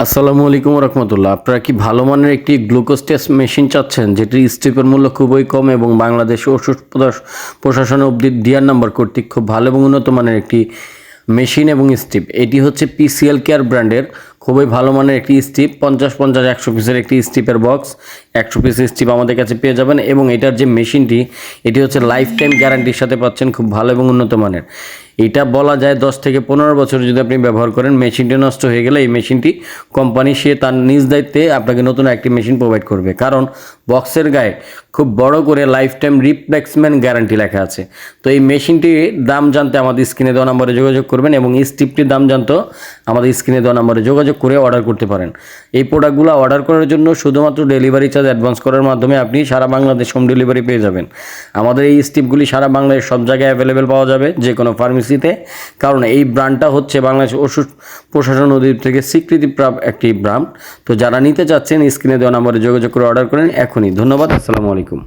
আসসালামু আলাইকুম রহমতুল্লাহ। আপনারা কি ভালো মানের একটি গ্লুকোজ টেস্ট মেশিন চাচ্ছেন, যেটির স্ট্রিপের মূল্য খুবই কম এবং বাংলাদেশ ওষুধ প্রশাসন অবধি ডিআর নাম্বার কর্তৃক খুব ভালো এবং উন্নত মানের একটি মেশিন এবং স্ট্রিপ? এটি হচ্ছে পিসিএল কেয়ার ব্র্যান্ডের খুবই ভালো মানের একটি স্ট্রিপ। 50-50 100 পিসের একটি স্ট্রিপের বক্স, 100 পিস স্ট্রিপ আমাদের কাছে পেয়ে যাবেন। এবং এটার যে মেশিনটি, এটি হচ্ছে লাইফ টাইম গ্যারান্টির সাথে পাচ্ছেন, খুব ভালো এবং উন্নত মানের। এটা বলা যায় 10 থেকে 15 বছর যদি আপনি ব্যবহার করেন, মেশিনটি নষ্ট হয়ে গেলে এই মেশিনটি কোম্পানি সে তার নিজ দায়িত্বে আপনাকে নতুন একটি মেশিন প্রোভাইড করবে, কারণ বক্সের গায়ে খুব বড় করে লাইফ টাইম রিপ্লেসমেন্ট গ্যারান্টি লেখা আছে। তো এই মেশিনটির দাম জানতে আমাদের স্ক্রিনে দেওয়া নম্বরে যোগাযোগ করবেন এবং এই স্ট্রিপটির দাম জানতে আমাদের স্ক্রিনে দেওয়া নম্বরে যোগাযোগ করে অর্ডার করতে পারেন। এই প্রোডাক্টগুলো অর্ডার করার জন্য শুধুমাত্র ডেলিভারি চার্জ অ্যাডভান্স করার মাধ্যমে আপনি সারা বাংলাদেশ হোম ডেলিভারি পেয়ে যাবেন। আমাদের এই স্ট্রিপগুলি সারা বাংলাদেশ সব জায়গায় অ্যাভেলেবেল পাওয়া যাবে, যে কোনো ফার্মেসিতে, কারণ এই ব্র্যান্ডটা হচ্ছে বাংলাদেশ ওষুধ প্রশাসন অধিদপ্তর থেকে স্বীকৃতিপ্রাপ্ত একটি ব্র্যান্ড। তো যারা নিতে চাচ্ছেন স্ক্রিনে দেওয়া নম্বরে যোগাযোগ করে অর্ডার করেন এখনই। ধন্যবাদ। আসসালামু আলাইকুম।